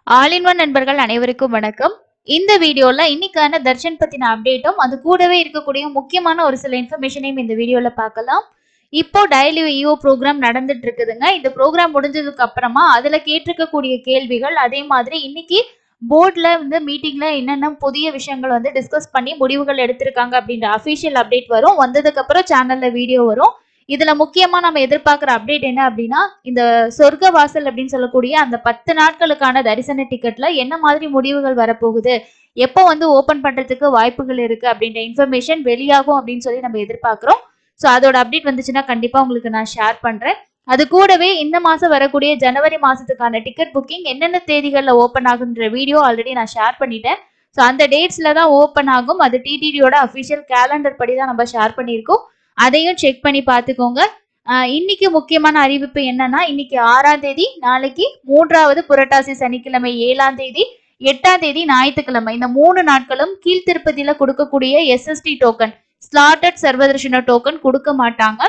All in one நண்பர்கள் அனைவருக்கும் வணக்கம். இந்த வீடியோல இன்னைக்கான தர்ஷன் பத்தின அப்டேட்டும் அது கூடவே இருக்கக்கூடிய முக்கியமான ஒரு சில இன்ஃபர்மேஷனையும் இந்த வீடியோல பார்க்கலாம். இப்போ டெய்லி இஓ ப்ரோக்ராம் நடந்துட்டு இருக்குதுங்க. இந்த ப்ரோக்ராம் முடிஞ்சதுக்கு அப்புறமா அதுல கேட்டிருக்கக்கூடிய கேள்விகள், அதே மாதிரி இன்னைக்கு போர்ட்ல வந்து மீட்டிங்ல என்னென்ன புதிய விஷயங்கள் வந்து டிஸ்கஸ் பண்ணி முடிவுகள் எடுத்திருக்காங்க அப்படின்ற அபிஷியல் அப்டேட் வரும். வந்ததுக்கு அப்புறம் சேனல்ல வீடியோ வரும். இதுல முக்கியமா நம்ம எதிர்பார்க்கிற அப்டேட் என்ன அப்படின்னா, இந்த சொர்க்க வாசல் அப்படின்னு சொல்லக்கூடிய அந்த 10 நாட்களுக்கான தரிசன டிக்கெட்ல என்ன மாதிரி முடிவுகள் வரப்போகுது, எப்போ வந்து ஓபன் பண்றதுக்கு வாய்ப்புகள் இருக்கு அப்படின்ற இன்ஃபர்மேஷன் வெளியாகும் அப்படின்னு சொல்லி நம்ம எதிர்பார்க்கிறோம். ஸோ அதோட அப்டேட் வந்துச்சுன்னா கண்டிப்பா உங்களுக்கு நான் ஷேர் பண்றேன். அது கூடவே இந்த மாசம் வரக்கூடிய ஜனவரி மாசத்துக்கான டிக்கெட் புக்கிங் என்னென்ன தேதிகள்ல ஓபன் ஆகுன்ற வீடியோ ஆல்ரெடி நான் ஷேர் பண்ணிட்டேன். ஸோ அந்த டேட்ஸ்ல தான் ஓபன் ஆகும். அது டிடிடியோட அஃபிஷியல் கேலண்டர் படி தான் நம்ம ஷேர் பண்ணியிருக்கோம். அதையும் செக் பண்ணி பார்த்துக்கோங்க. இன்னைக்கு முக்கியமான அறிவிப்பு என்னன்னா, இன்னைக்கு 6ஆம் தேதி, நாளைக்கு 3வது புரட்டாசி சனிக்கிழமை 7ஆம் தேதி, 8ஆம் தேதி ஞாயிற்றுக்கிழமை, இந்த 3 நாட்களும் கீழ்த்திருப்பதியில கொடுக்கக்கூடிய SST token, slotted Sarva Darshan token கொடுக்க மாட்டாங்க.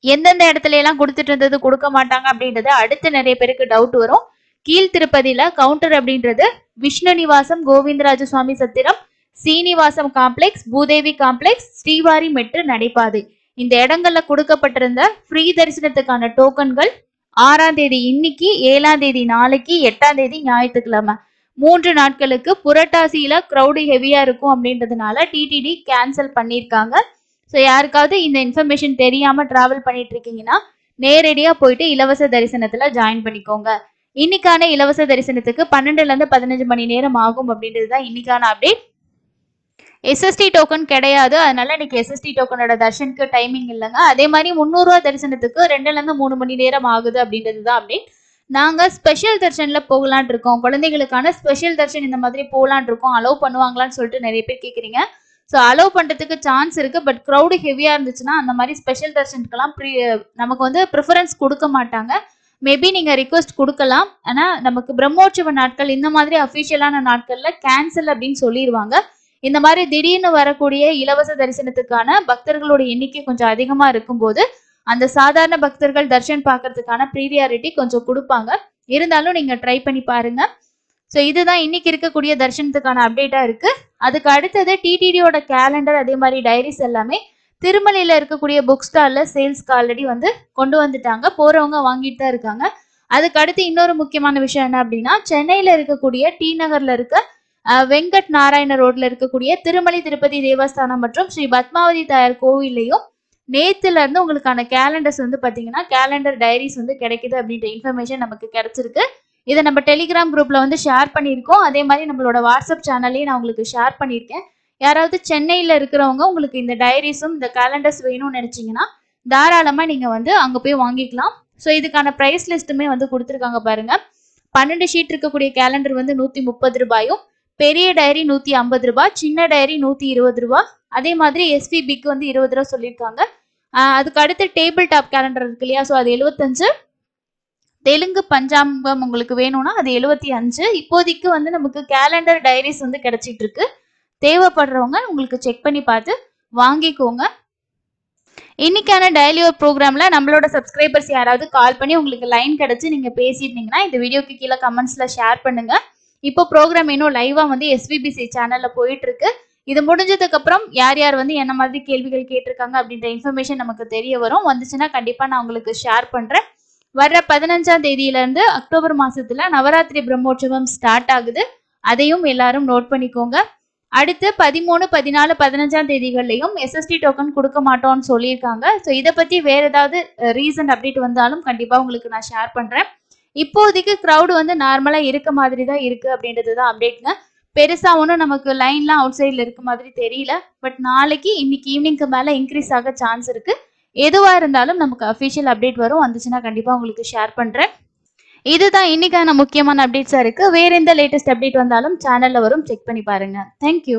எந்தெந்த இடத்துல எல்லாம் கொடுத்துட்டு இருந்தது கொடுக்க மாட்டாங்க அப்படின்றது அடுத்து நிறைய பேருக்கு டவுட் வரும். கீழ்த்திருப்பதியில கவுண்டர் அப்படின்றது விஷ்ணு நிவாசம், கோவிந்தராஜ சுவாமி சத்திரம், சீனிவாசம் காம்ப்ளெக்ஸ், பூதேவி காம்ப்ளெக்ஸ், ஸ்ரீவாரி மெட்ரு நடைபாதை, இந்த இடங்கள்ல கொடுக்கப்பட்டிருந்த ஃப்ரீ தரிசனத்துக்கான டோக்கன்கள் 6ஆம் தேதி இன்னைக்கு, 7ஆம் தேதி நாளைக்கு, 8ஆம் தேதி ஞாயிற்றுக்கிழமை 3 நாட்களுக்கு புரட்டாசியில கிரௌடு ஹெவியா இருக்கும் அப்படின்றதுனால டிடிடி கேன்சல் பண்ணியிருக்காங்க. ஸோ யாருக்காவது இந்த இன்ஃபர்மேஷன் தெரியாம டிராவல் பண்ணிட்டு இருக்கீங்கன்னா நேரடியா போயிட்டு இலவச தரிசனத்துல ஜாயின் பண்ணிக்கோங்க. இன்னைக்கான இலவச தரிசனத்துக்கு 12ல இருந்து 15 மணி நேரம் ஆகும் அப்படின்றது தான் இன்னைக்கான அப்டேட். எஸ்எஸ்டி டோக்கன் கிடையாது, அதனால இன்னைக்கு எஸ்எஸ்டி டோக்கனோட தர்ஷனுக்கு டைமிங் இல்லைங்க. அதே மாதிரி 300 ரூபா தரிசனத்துக்கு 2ல இருந்து 3 மணி நேரம் ஆகுது அப்படின்றது தான் அப்டேட். நாங்க ஸ்பெஷல் தர்ஷன்ல போகலான் இருக்கோம், குழந்தைகளுக்கான ஸ்பெஷல் தர்ஷன் இந்த மாதிரி போகலான் இருக்கோம், அலோவ் பண்ணுவாங்களான்னு சொல்லிட்டு நிறைய பேர் கேட்குறீங்க. ஸோ அலோவ் பண்ணுறதுக்கு சான்ஸ் இருக்கு. பட் க்ரௌடு ஹெவியா இருந்துச்சுன்னா அந்த மாதிரி ஸ்பெஷல் தர்ஷனுக்கெல்லாம் நமக்கு வந்து ப்ரிஃபரன்ஸ் கொடுக்க மாட்டாங்க. மேபி நீங்க ரிக்வஸ்ட் கொடுக்கலாம். ஆனா நமக்கு பிரம்மோற்சவ நாட்கள் இந்த மாதிரி அஃபிஷியலான நாட்கள்ல கேன்சல் அப்படின்னு சொல்லிடுவாங்க. இந்த மாதிரி திடீர்னு வரக்கூடிய இலவச தரிசனத்துக்கான பக்தர்களோட எண்ணிக்கை கொஞ்சம் அதிகமா இருக்கும்போது அந்த சாதாரண பக்தர்கள் தர்ஷன் பார்க்கறதுக்கான ப்ரீரியாரிட்டி கொஞ்சம் கொடுப்பாங்க. இருந்தாலும் நீங்க ட்ரை பண்ணி பாருங்க. ஸோ இதுதான் இன்னைக்கு இருக்கக்கூடிய தர்ஷனத்துக்கான அப்டேட்டா இருக்கு. அதுக்கு அடுத்தது டிடிடியோட கேலண்டர், அதே மாதிரி டைரிஸ் எல்லாமே திருமலையில இருக்கக்கூடிய புக் ஸ்டால்ல சேல்ஸ்க்கு ஆல்ரெடி வந்து கொண்டு வந்துட்டாங்க. போறவங்க வாங்கிட்டு தான் இருக்காங்க. அதுக்கு அடுத்து இன்னொரு முக்கியமான விஷயம் என்ன அப்படின்னா, சென்னையில இருக்கக்கூடிய டி நகர்ல இருக்க வெங்கட் நாராயண ரோட்ல இருக்கக்கூடிய திருமலை திருப்பதி தேவஸ்தானம் மற்றும் ஸ்ரீ பத்மாவதி தாயார் கோவிலையும் நேத்துல இருந்து உங்களுக்கான கேலண்டர்ஸ் வந்து பாத்தீங்கன்னா கேலண்டர் டைரிஸ் வந்து கிடைக்குது அப்படின்ற இன்ஃபர்மேஷன் நமக்கு கிடைச்சிருக்கு. இதை நம்ம டெலிகிராம் குரூப்ல வந்து ஷேர் பண்ணியிருக்கோம். அதே மாதிரி நம்மளோட வாட்ஸ்அப் சேனல்லையும் நான் உங்களுக்கு ஷேர் பண்ணியிருக்கேன். யாராவது சென்னையில இருக்கிறவங்க உங்களுக்கு இந்த டைரிஸும் இந்த கேலண்டர்ஸ் வேணும்னு நினைச்சீங்கன்னா தாராளமா நீங்க வந்து அங்க போய் வாங்கிக்கலாம். ஸோ இதுக்கான பிரைஸ் லிஸ்ட்டுமே வந்து கொடுத்துருக்காங்க பாருங்க. 12 ஷீட் இருக்கக்கூடிய கேலண்டர் வந்து 130 ரூபாயும், பெரிய டைரி 150 ரூபாய், சின்ன டைரி 120 ரூபாய். அதே மாதிரி எஸ்பிபிக்கு வந்து 20 ரூபா சொல்லியிருக்காங்க. அதுக்கு அடுத்து டேபிள் டாப் கேலண்டர் இருக்கு இல்லையா, ஸோ அது 75. தெலுங்கு பஞ்சாங்கம் உங்களுக்கு வேணும்னா அது 75. இப்போதைக்கு வந்து நமக்கு கேலண்டர் டைரிஸ் வந்து கிடைச்சிட்டு இருக்கு. தேவைப்படுறவங்க உங்களுக்கு செக் பண்ணி பார்த்து வாங்கிக்கோங்க. இன்னைக்கான டெய்லி ஒரு ப்ரோக்ராம்ல நம்மளோட சப்ஸ்கிரைபர்ஸ் யாராவது கால் பண்ணி உங்களுக்கு லைன் கிடைச்சு நீங்க பேசியிருந்தீங்கன்னா இந்த வீடியோக்கு கீழே கமெண்ட்ஸ்ல ஷேர் பண்ணுங்க. இப்போ ப்ரோக்ராம் இன்னும் லைவா வந்து எஸ்விபிசி சேனல்ல போயிட்டு இருக்கு. இது முடிஞ்சதுக்கு அப்புறம் யார் யார் வந்து என்ன மாதிரி கேள்விகள் கேட்டிருக்காங்க அப்படின்ற இன்ஃபர்மேஷன் நமக்கு தெரிய வரும். வந்துச்சுன்னா கண்டிப்பா நான் உங்களுக்கு ஷேர் பண்றேன். வர்ற 15ஆம் தேதியில இருந்து அக்டோபர் மாசத்துல நவராத்திரி பிரம்மோற்சவம் ஸ்டார்ட் ஆகுது. அதையும் எல்லாரும் நோட் பண்ணிக்கோங்க. அடுத்து 13, 14, 15ஆம் தேதிகள்லையும் எஸ்எஸ்டி டோக்கன் கொடுக்க மாட்டோம்னு சொல்லியிருக்காங்க. ஸோ இதை பத்தி வேற ஏதாவது ரீசன் அப்டேட் வந்தாலும் கண்டிப்பா உங்களுக்கு நான் ஷேர் பண்றேன். இப்போதைக்கு க்ரௌடு வந்து நார்மலா இருக்க மாதிரி தான் இருக்கு அப்படின்றது தான் அப்டேட்ங்க. பெருசா ஒன்றும் நமக்கு லைன்லாம் அவுட் சைட்ல இருக்க மாதிரி தெரியல. பட் நாளைக்கு இன்னைக்கு ஈவினிங்க்கு மேல இன்க்ரீஸ் ஆக சான்ஸ் இருக்கு. எதுவா இருந்தாலும் நமக்கு அஃபிஷியல் அப்டேட் வரும். வந்துச்சுன்னா கண்டிப்பா உங்களுக்கு ஷேர் பண்றேன். இதுதான் இன்னைக்கான முக்கியமான அப்டேட்ஸா இருக்கு. வேற எந்த லேட்டஸ்ட் அப்டேட் வந்தாலும் சேனல்ல வரும், செக் பண்ணி பாருங்க. தேங்க்யூ.